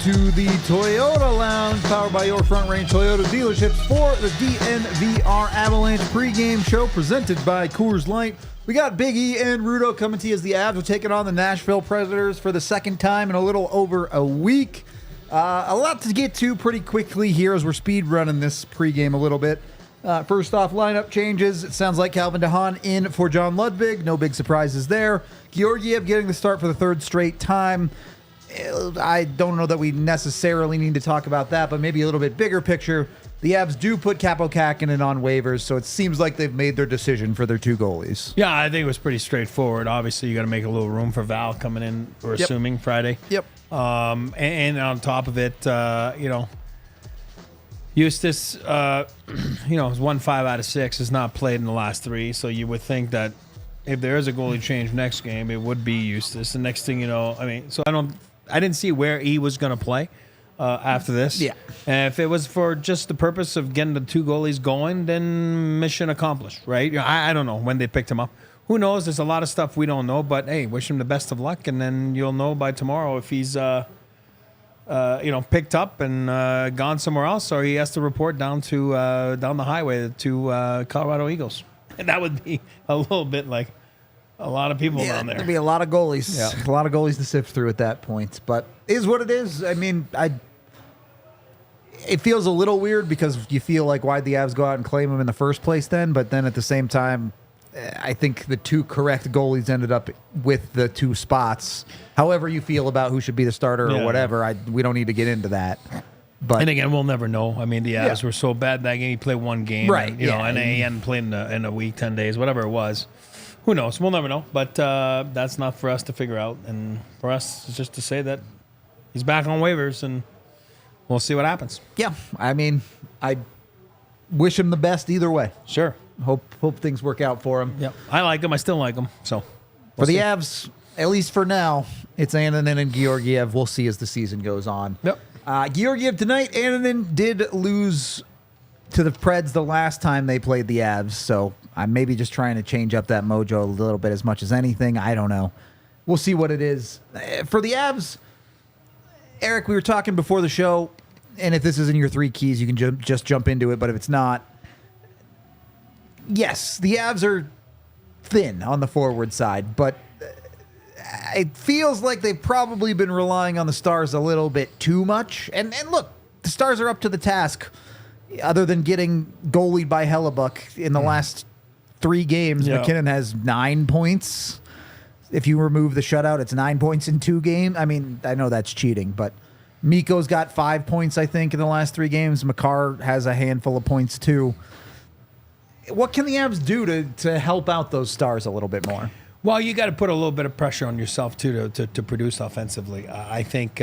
To the Toyota Lounge, powered by your Front Range Toyota dealerships for the DNVR Avalanche pregame show presented by Coors Light. We got Big E and Rudo coming to you as the Avs are taking on the Nashville Predators for the second time in a little over a week. A lot to get to pretty quickly here as we're speed running this pregame a little bit. First off, lineup changes. It sounds like Calvin DeHaan in for John Ludwig. No big surprises there. Georgiev getting the start for the third straight time. I don't know that we necessarily need to talk about that, but maybe a little bit bigger picture. The Avs do put Kaapo Kähkönen on waivers, so it seems like they've made their decision for their two goalies. Yeah, I think it was pretty straightforward. Obviously, you got to make a little room for Val coming in, we're assuming, Friday. Yep. And on top of it, Eustace, is 1-5 out of 6, has not played in the last 3, so you would think that if there is a goalie change next game, it would be Eustace. The next thing you know, I didn't see where he was going to play after this. Yeah. And if it was for just the purpose of getting the two goalies going, then mission accomplished, right? I don't know when they picked him up. Who knows? There's a lot of stuff we don't know, but hey, wish him the best of luck, and then you'll know by tomorrow if he's picked up and gone somewhere else, or he has to report down the highway to Colorado Eagles. And that would be a little bit like a lot of people down there. There'd be a lot of goalies. Yeah. A lot of goalies to sift through at that point. But it is what it is. I mean, it feels a little weird because you feel like why'd the Avs go out and claim him in the first place then? But then at the same time, I think the two correct goalies ended up with the two spots. However you feel about who should be the starter or whatever, we don't need to get into that. But and again, we'll never know. I mean, the Avs were so bad that game. He played one game, right? And, and he hadn't played in a week, 10 days, whatever it was. Who knows? We'll never know. But that's not for us to figure out. And for us, it's just to say that he's back on waivers, and we'll see what happens. Yeah, I mean, I wish him the best either way. Sure. Hope things work out for him. Yep. I like him. I still like him. So for the Avs, at least for now, it's Annunen and Georgiev. We'll see as the season goes on. Yep. Georgiev tonight. Annunen did lose to the Preds the last time they played the Avs, so I'm maybe just trying to change up that mojo a little bit as much as anything. I don't know. We'll see what it is. For the Avs, Eric, we were talking before the show, and if this isn't your three keys, you can just jump into it, but if it's not, yes, the Avs are thin on the forward side, but it feels like they've probably been relying on the Stars a little bit too much. And look, the Stars are up to the task. Other than getting goalied by Hellebuck in the last 3 games, McKinnon has 9 points. If you remove the shutout, it's 9 points in 2 games. I mean, I know that's cheating, but Mikko's got 5 points, I think, in the last 3 games. Makar has a handful of points, too. What can the Avs do to help out those Stars a little bit more? Well, you got to put a little bit of pressure on yourself, too, to produce offensively. I think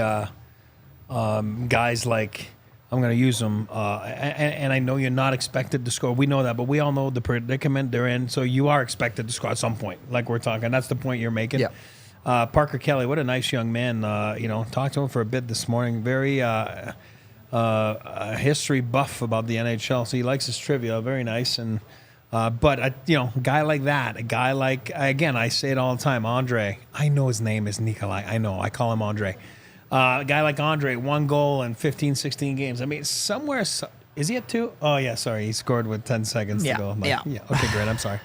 guys like... I'm going to use them, and I know you're not expected to score. We know that, but we all know the predicament they're in, so you are expected to score at some point, like we're talking. That's the point you're making. Yeah. Parker Kelly, what a nice young man. Talked to him for a bit this morning. Very history buff about the NHL, so he likes his trivia. Very nice. And but a guy like that, a guy like, again, I say it all the time, Andre. I know his name is Nikolai. I know. I call him Andre. A guy like Andre, 1 goal in 15, 16 games. I mean, somewhere, is he at 2? Oh, yeah, sorry. He scored with 10 seconds to go. Yeah. Okay, great. I'm sorry.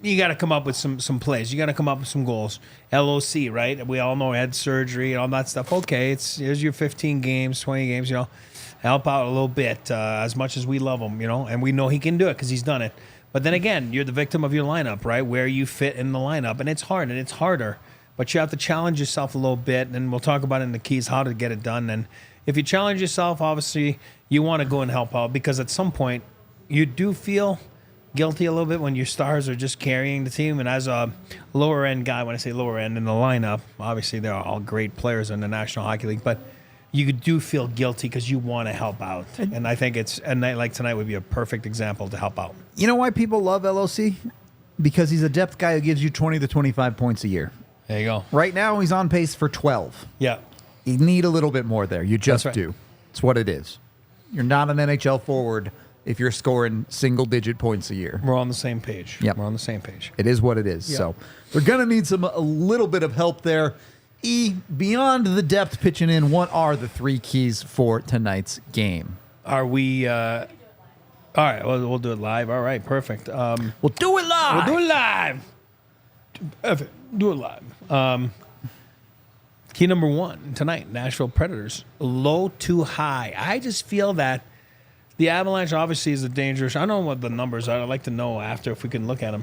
You got to come up with some plays. You got to come up with some goals. LOC, right? We all know he had surgery and all that stuff. Okay, here's your 15 games, 20 games, help out a little bit as much as we love him, and we know he can do it because he's done it. But then again, you're the victim of your lineup, right? Where you fit in the lineup. And it's hard and it's harder. But you have to challenge yourself a little bit, and we'll talk about in the keys how to get it done. And if you challenge yourself, obviously, you want to go and help out because at some point, you do feel guilty a little bit when your stars are just carrying the team. And as a lower end guy, when I say lower end in the lineup, obviously they're all great players in the National Hockey League, but you do feel guilty because you want to help out. And I think a night like tonight would be a perfect example to help out. You know why people love LOC? Because he's a depth guy who gives you 20 to 25 points a year. There you go. Right now, he's on pace for 12. Yeah. You need a little bit more there. You just That's right. do. It's what it is. You're not an NHL forward if you're scoring single-digit points a year. We're on the same page. Yep. We're on the same page. It is what it is. Yep. So we're going to need a little bit of help there. Beyond the depth pitching in, what are the 3 keys for tonight's game? Are we... all right, we'll do it live. All right, perfect. We'll do it live. We'll do it live. Do it live. Key number 1 tonight, Nashville Predators, low to high. I just feel that the Avalanche obviously is a dangerous. I don't know what the numbers are. I'd like to know after if we can look at them,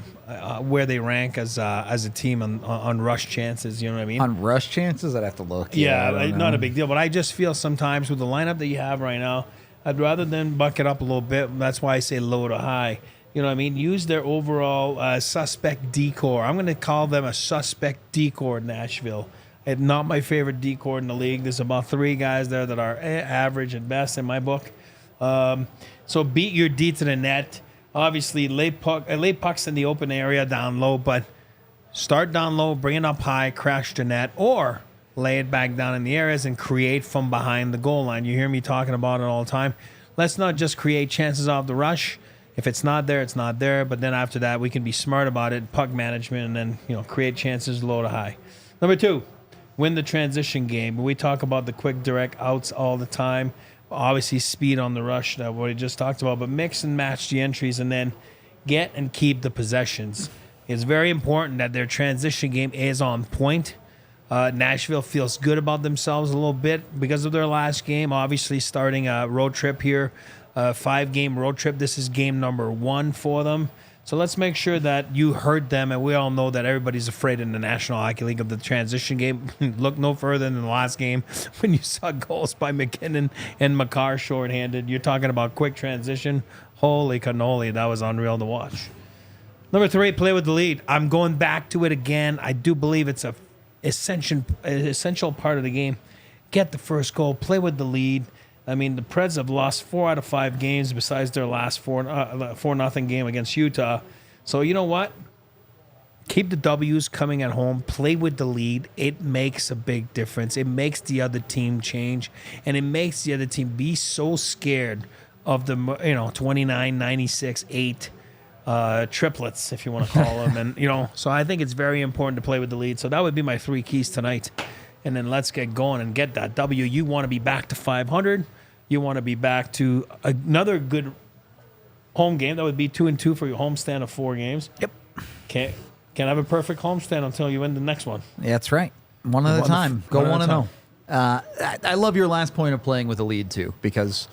where they rank as a team on rush chances. You know what I mean? On rush chances, I'd have to look. Yeah, not a big deal. But I just feel sometimes with the lineup that you have right now, I'd rather than buck it up a little bit. That's why I say low to high. You know what I mean? Use their overall suspect decor. I'm going to call them a suspect decor, Nashville. It's not my favorite decor in the league. There's about 3 guys there that are average at best in my book. So beat your D to the net. Obviously, lay pucks in the open area down low, but start down low, bring it up high, crash the net, or lay it back down in the areas and create from behind the goal line. You hear me talking about it all the time. Let's not just create chances off the rush. If it's not there, it's not there. But then after that, we can be smart about it, puck management, and then create chances low to high. Number 2, win the transition game. We talk about the quick direct outs all the time. Obviously, speed on the rush that we just talked about, but mix and match the entries and then get and keep the possessions. It's very important that their transition game is on point. Nashville feels good about themselves a little bit because of their last game. Obviously, starting a road trip here, a 5-game road trip. This is game number 1 for them. So let's make sure that you heard them, and we all know that everybody's afraid in the National Hockey League of the transition game. Look no further than the last game when you saw goals by McKinnon and Makar shorthanded. You're talking about quick transition. Holy cannoli, that was unreal to watch. Number 3, play with the lead. I'm going back to it again. I do believe it's a essential part of the game. Get the first goal, play with the lead. I mean, the Preds have lost 4 out of 5 games besides their last 4-0 game against Utah. So you know what? Keep the W's coming at home. Play with the lead. It makes a big difference. It makes the other team change, and it makes the other team be so scared of the 29, 96, 8 triplets, if you want to call them. And so I think it's very important to play with the lead. So that would be my 3 keys tonight. And then let's get going and get that W. You want to be back to 500. You want to be back to another good home game. That would be 2-2 for your homestand of 4 games. Yep. Can't have a perfect homestand until you win the next one. Yeah, that's right. One at a time. Go 1-0. I love your last point of playing with a lead, too, because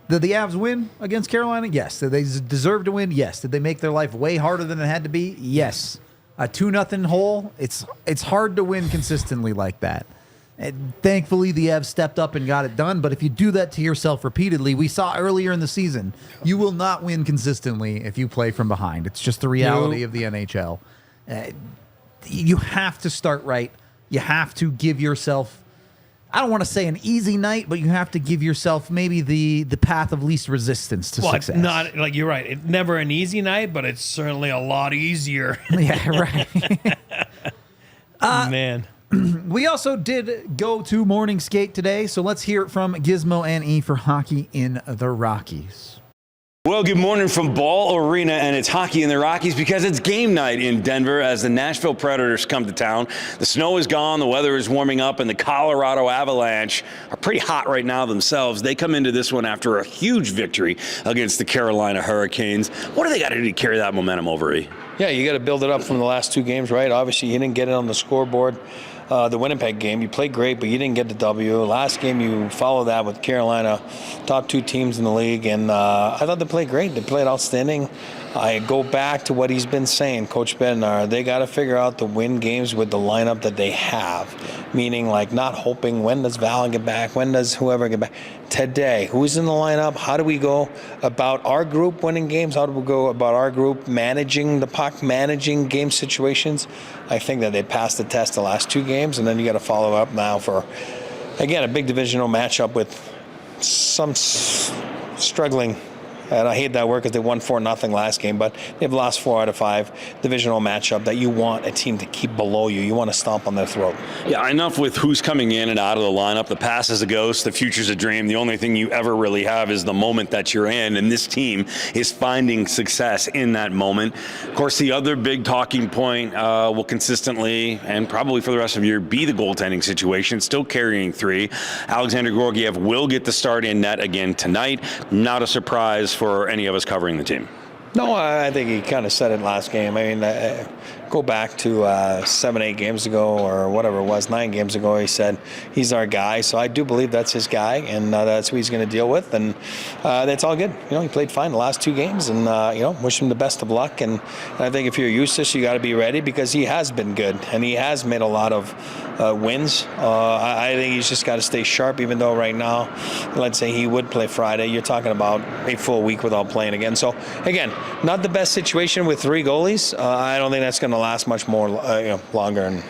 did the Avs win against Carolina? Yes. Did they deserve to win? Yes. Did they make their life way harder than it had to be? Yes. A 2-0 hole, it's hard to win consistently like that. And thankfully, the Avs stepped up and got it done. But if you do that to yourself repeatedly, we saw earlier in the season, you will not win consistently if you play from behind. It's just the reality of the NHL. You have to start right. You have to give yourself, I don't want to say an easy night, but you have to give yourself maybe the path of least resistance to success. Not like you're right. It's never an easy night, but it's certainly a lot easier. Yeah, right. Man. We also did go to morning skate today, so let's hear it from Gizmo and E for Hockey in the Rockies. Well, good morning from Ball Arena, and it's Hockey in the Rockies because it's game night in Denver as the Nashville Predators come to town. The snow is gone, the weather is warming up, and the Colorado Avalanche are pretty hot right now themselves. They come into this one after a huge victory against the Carolina Hurricanes. What do they got to do to carry that momentum over, E? Yeah, you got to build it up from the last 2 games, right? Obviously, you didn't get it on the scoreboard. The Winnipeg game, you played great, but you didn't get the W. Last game, you followed that with Carolina, top 2 teams in the league, and I thought they played great. They played outstanding. I go back to what he's been saying, Coach Bednar. They got to figure out to win games with the lineup that they have, meaning like not hoping when does Val get back, when does whoever get back. Today, who's in the lineup? How do we go about our group winning games? How do we go about our group managing the puck, managing game situations? I think that they passed the test the last 2 games, and then you got to follow up now for, again, a big divisional matchup with some struggling. And I hate that word because they won 4-0 last game, but they've lost 4 out of 5. Divisional matchup that you want a team to keep below you. You want to stomp on their throat. Yeah, enough with who's coming in and out of the lineup. The past is a ghost. The future's a dream. The only thing you ever really have is the moment that you're in, and this team is finding success in that moment. Of course, the other big talking point will consistently, and probably for the rest of the year, be the goaltending situation. Still carrying 3. Alexander Georgiev will get the start in net again tonight. Not a surprise for any of us covering the team. No, I think he kind of said it last game. I mean, go back to 7, 8 games ago or whatever it was, 9 games ago, he said he's our guy. So I do believe that's his guy, and that's who he's going to deal with. And that's all good. You know, he played fine the last 2 games, and, you know, wish him the best of luck. And I think if you're Eustace, you got to be ready because he has been good, and he has made a lot of wins. I think he's just got to stay sharp, even though right now, let's say he would play Friday. You're talking about a full week without playing again. So, again, not the best situation with 3 goalies. I don't think that's going to last much more, longer, and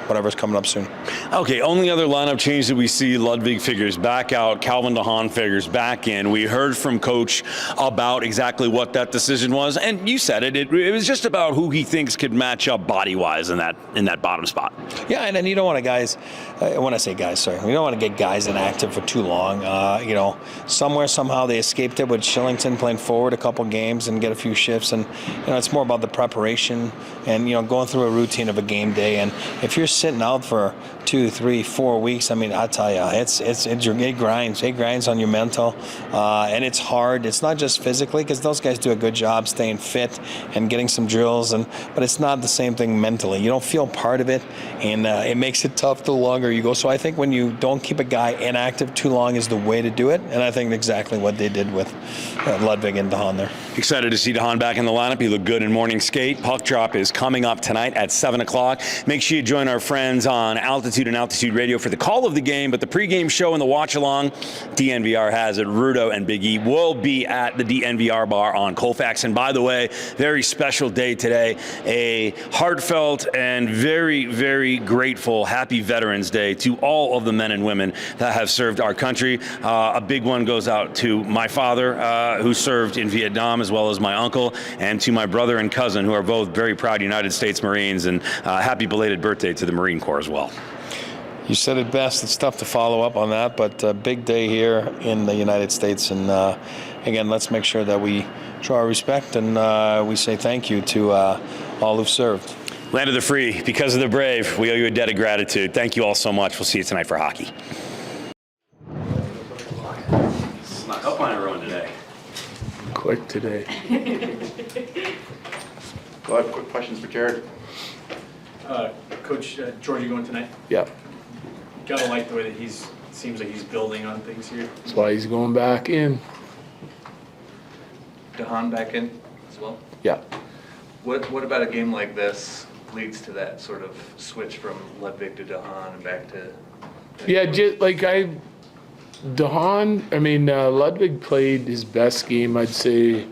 whatever's coming up soon. Okay, only other lineup change that we see, Ludwig figures back out, Calvin DeHaan figures back in. We heard from Coach about exactly what that decision was, and you said it. It was just about who he thinks could match up body-wise in that bottom spot. Yeah, and then you don't want to when I say guys, sorry, you don't want to get guys inactive for too long. Somehow they escaped it with Shillington playing forward a couple games and get a few shifts, and it's more about the preparation and going through a routine of a game day. And if you're sitting out for 2, 3, 4 weeks, I mean, I tell you, it grinds on your mental, and it's hard. It's not just physically, because those guys do a good job staying fit and getting some drills, but it's not the same thing mentally. You don't feel part of it, and it makes it tough the longer you go. So I think when you don't keep a guy inactive too long is the way to do it, and I think exactly what they did with Ludwig and DeHaan there. Excited to see DeHaan back in the lineup. He looked good in morning skate. Puck drop is coming up tonight at 7 o'clock. Make sure you join our friends on Altitude and Altitude Radio for the call of the game, but the pregame show and the watch-along, DNVR has it. Rudo and Big E will be at the DNVR bar on Colfax. And by the way, very special day today, a heartfelt and very, very grateful Happy Veterans Day to all of the men and women that have served our country. A big one goes out to my father, who served in Vietnam, as well as my uncle, and to my brother and cousin, who are both very proud United States Marines, and happy belated birthday to the Marine Corps as well. You said it best. It's tough to follow up on that, but a big day here in the United States. And again, let's make sure that we show our respect and we say thank you to all who've served. Land of the free, because of the brave, we owe you a debt of gratitude. Thank you all so much. We'll see you tonight for hockey. Snuck up on everyone today. Quick today. So I have quick questions for Jared. Coach, George, you going tonight? Yeah, Gotta like the way that seems like he's building on things here. that's why he's going back in. DeHaan back in as well. Yeah. What about a game like this leads to that sort of switch from Ludwig to DeHaan and back to? Yeah, Ludwig played his best game, I'd say,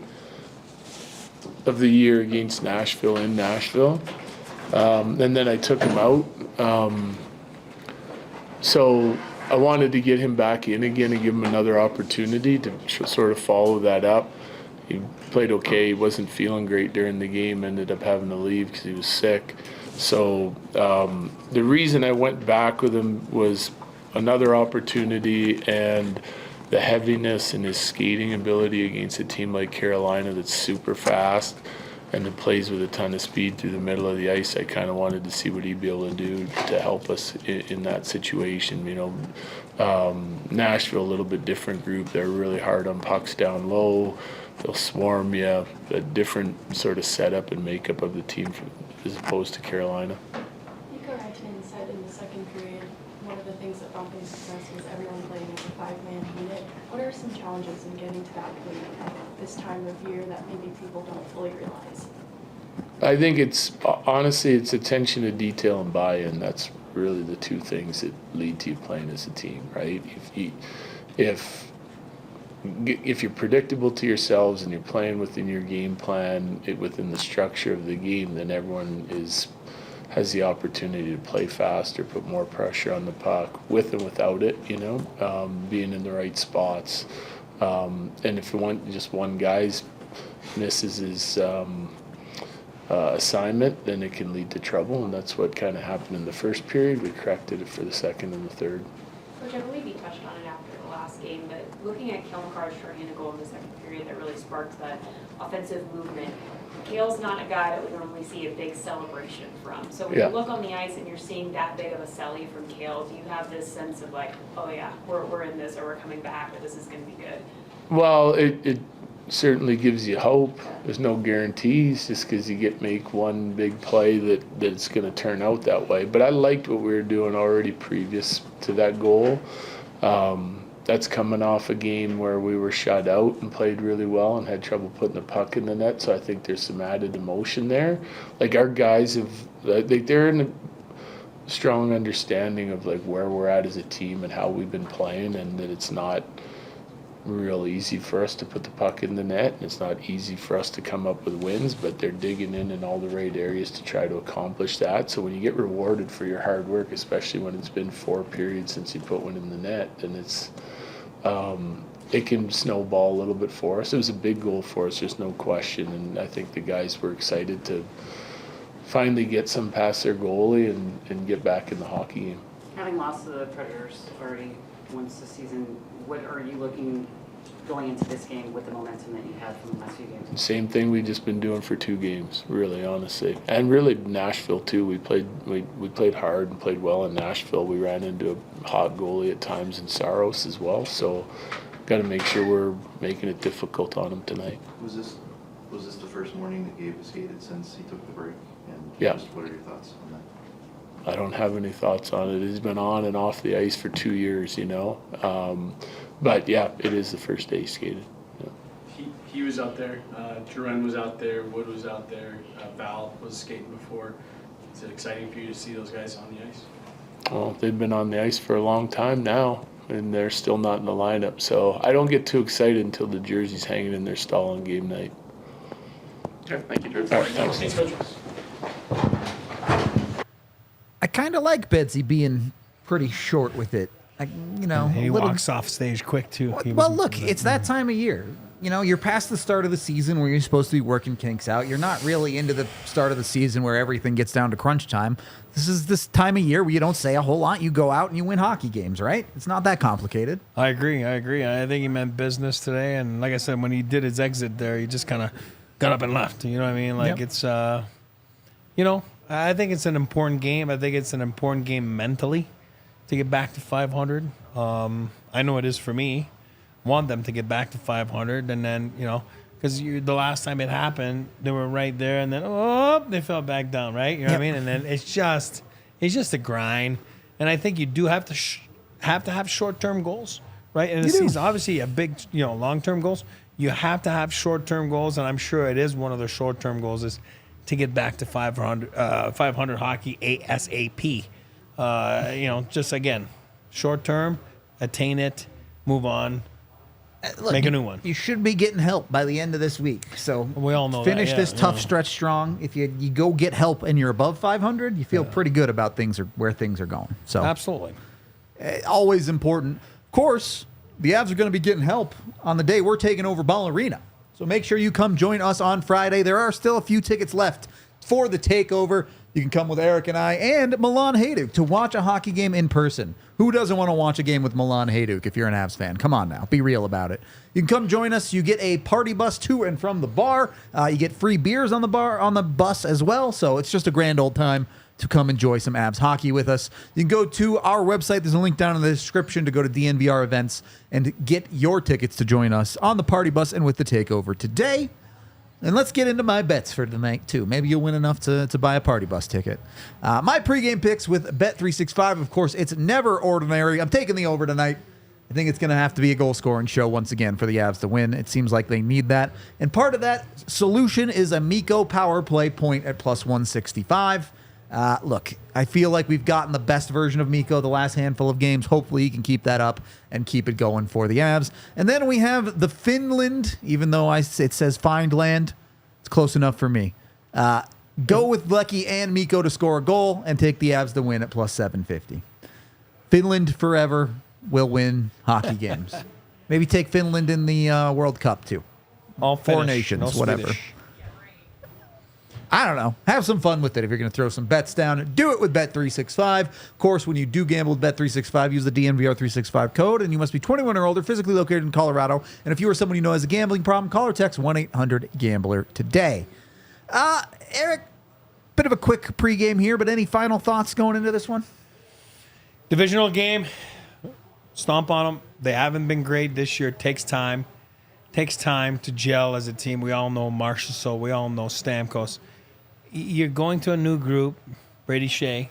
of the year against Nashville in Nashville. And then I took him out. So I wanted to get him back in again and give him another opportunity to sort of follow that up. He played okay. He wasn't feeling great during the game, ended up having to leave because he was sick. So the reason I went back with him was another opportunity and the heaviness in his skating ability against a team like Carolina that's super fast and that plays with a ton of speed through the middle of the ice. I kind of wanted to see what he'd be able to do to help us in that situation. Nashville, a little bit different group. They're really hard on pucks down low. They'll swarm you. A different sort of setup and makeup of the team as opposed to Carolina. You go right to the inside. said in the second period, one of the things that brought them success was everyone playing as a 5-man unit. What are some challenges in getting to that point at this time of year that maybe people don't fully realize? I think it's honestly it's attention to detail and buy-in. That's really the two things that lead to you playing as a team, right? If you're predictable to yourselves and you're playing within your game plan, within the structure of the game, then everyone has the opportunity to play faster, put more pressure on the puck, with and without it, being in the right spots. And if just one guy's misses his assignment, then it can lead to trouble, and that's what kind of happened in the first period. We corrected it for the second and the third. Coach, I believe you touched on it after the last game, but looking at Kale McCarr's turning in a goal in the second period that really sparked that offensive movement. Kale's not a guy that we normally see a big celebration from. So when you look on the ice and you're seeing that big of a celly from Kale, do you have this sense of like, oh yeah, we're in this, or we're coming back, or this is going to be good? Well, it certainly gives you hope. There's no guarantees just because you make one big play that it's going to turn out that way. But I liked what we were doing already previous to that goal. That's coming off a game where we were shut out and played really well and had trouble putting the puck in the net. So I think there's some added emotion there. Like our guys they're in a strong understanding of like where we're at as a team and how we've been playing, and that it's not real easy for us to put the puck in the net, and it's not easy for us to come up with wins, but they're digging in all the right areas to try to accomplish that. So when you get rewarded for your hard work, especially when it's been 4 periods since you put one in the net, then it can snowball a little bit for us. It was a big goal for us, there's no question, and I think the guys were excited to finally get some past their goalie and get back in the hockey game. Having lost to the Predators already once this season, what are you looking going into this game with the momentum that you had from the last few games? Same thing we've just been doing for 2 games, really, honestly. And really Nashville too. We played hard and played well in Nashville. We ran into a hot goalie at times in Saros as well. So got to make sure we're making it difficult on him tonight. Was this the first morning that Gabe has skated since he took the break? And yeah. Just what are your thoughts on that? I don't have any thoughts on it. He's been on and off the ice for 2 years, But yeah, it is the first day he skated. Yeah. He was out there. Duran was out there. Wood was out there. Val was skating before. Is it exciting for you to see those guys on the ice? Well, they've been on the ice for a long time now, and they're still not in the lineup. So I don't get too excited until the jersey's hanging in their stall on game night. Okay, thank you, Drew. All right, thanks. Thanks, Coach. I kind of like Betsy being pretty short with it. And he walks off stage quick too. Well, look, it's that time of year. You're past the start of the season where you're supposed to be working kinks out. You're not really into the start of the season where everything gets down to crunch time. This is this time of year where you don't say a whole lot. You go out and you win hockey games, right? It's not that complicated. I agree. I think he meant business today. And like I said, when he did his exit there, he just kind of got up and left. You know what I mean? Like it's, I think it's an important game. I think it's an important game mentally to get back to 500. I know it is for me. Want them to get back to 500, and then because the last time it happened, they were right there, and then they fell back down, right? You know what I mean? And then it's just a grind, and I think you do have to have short-term goals, right? In the season, obviously, a big long-term goals. You have to have short-term goals, and I'm sure it is one of the short-term goals is to get back to 500 hockey ASAP. Just again, short-term, attain it, move on. Look, make a new one. You should be getting help by the end of this week. So we all know finish this tough stretch strong. If you go get help and you're above 500, you feel pretty good about where things are going. So absolutely, always important. Of course, the Avs are going to be getting help on the day we're taking over Ball Arena. So make sure you come join us on Friday. There are still a few tickets left for the takeover. You can come with Eric and I and Milan Hajduk to watch a hockey game in person. Who doesn't want to watch a game with Milan Hajduk if you're an Avs fan? Come on now. Be real about it. You can come join us. You get a party bus to and from the bar. You get free beers on the bus as well. So it's just a grand old time to come enjoy some Avs hockey with us. You can go to our website. There's a link down in the description to go to DNVR events and get your tickets to join us on the party bus and with the takeover today. And let's get into my bets for tonight, too. Maybe you'll win enough to buy a party bus ticket. My pregame picks with Bet365, of course, it's never ordinary. I'm taking the over tonight. I think it's going to have to be a goal-scoring show once again for the Avs to win. It seems like they need that. And part of that solution is a Mikko power play point at plus 165. Look, I feel like we've gotten the best version of Mikko the last handful of games. Hopefully he can keep that up and keep it going for the Avs. And then we have the Finland, even though it says find land. It's close enough for me. Go with Lucky and Mikko to score a goal and take the Avs to win at plus 750. Finland forever will win hockey games. Maybe take Finland in the World Cup, too. All Four Finnish, nations, no whatever. Swedish. I don't know. Have some fun with it if you're going to throw some bets down. Do it with Bet365. Of course, when you do gamble with Bet365, use the DNVR 365 code, and you must be 21 or older, physically located in Colorado. And if you or someone you know has a gambling problem, call or text 1-800-GAMBLER today. Eric, bit of a quick pregame here, but any final thoughts going into this one? Divisional game. Stomp on them. They haven't been great this year. Takes time. Takes time to gel as a team. We all know Marchessault. We all know Stamkos. You're going to a new group, Brady Shea.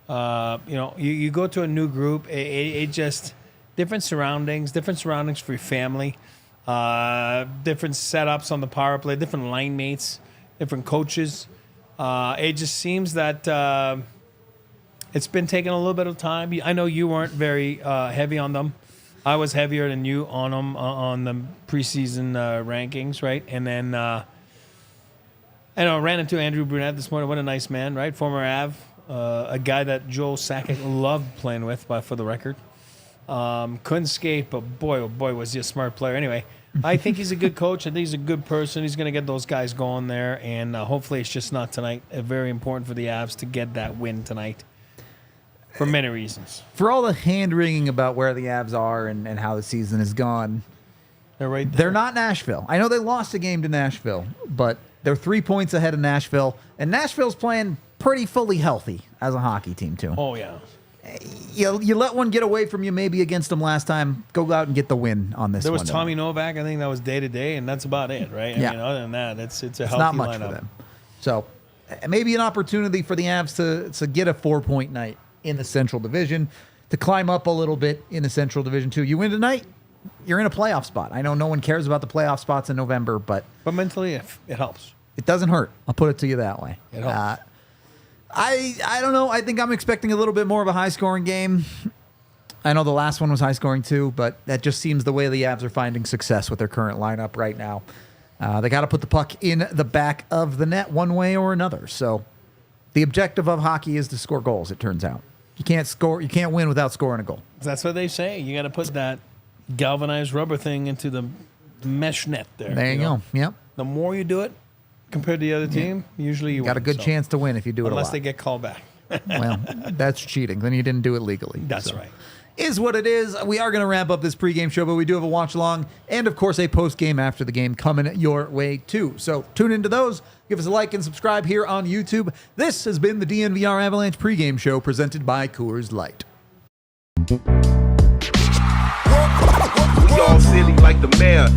You go to a new group. It just different surroundings for your family. Different setups on the power play. Different line mates. Different coaches. It just seems that it's been taking a little bit of time. I know you weren't very heavy on them. I was heavier than you on them on the preseason rankings, right? And then I ran into Andrew Brunette this morning. What a nice man, right? Former Av, a guy that Joel Sakic loved playing with, for the record. Couldn't skate, but boy, oh boy, was he a smart player. Anyway, I think he's a good coach. I think he's a good person. He's going to get those guys going there, and hopefully it's just not tonight. Very important for the Avs to get that win tonight. For many reasons. For all the hand-wringing about where the Avs are and how the season has gone, they're right there. They're not Nashville. I know they lost a game to Nashville, but they're 3 points ahead of Nashville, and Nashville's playing pretty fully healthy as a hockey team, too. Oh, yeah. You let one get away from you maybe against them last time, go out and get the win on this one. There was Tommy Novak, I think that was day-to-day, and that's about it, right? Yeah. I mean, other than that, it's a healthy not much lineup. for them. So maybe an opportunity for the Avs to get a 4-point night in the Central Division, to climb up a little bit in the Central Division too. You win tonight, you're in a playoff spot. I know no one cares about the playoff spots in November, but mentally it helps. It doesn't hurt. I'll put it to you that way. It helps. I don't know. I think I'm expecting a little bit more of a high-scoring game. I know the last one was high-scoring too, but that just seems the way the Avs are finding success with their current lineup right now. They got to put the puck in the back of the net one way or another. So the objective of hockey is to score goals, it turns out. You can't win without scoring a goal. That's what they say. You got to put that galvanized rubber thing into the mesh net there. There you go. Yep. The more you do it compared to the other team, usually you got win. a good chance to win if you do it a lot. Unless they get called back. Well, that's cheating. Then you didn't do it legally. That's right. Is what it is. We are going to wrap up this pregame show, but we do have a watch along and, of course, a postgame after the game coming your way, too. So tune into those. Give us a like and subscribe here on YouTube. This has been the DNVR Avalanche pregame show presented by Coors Light. We all silly like the mayor.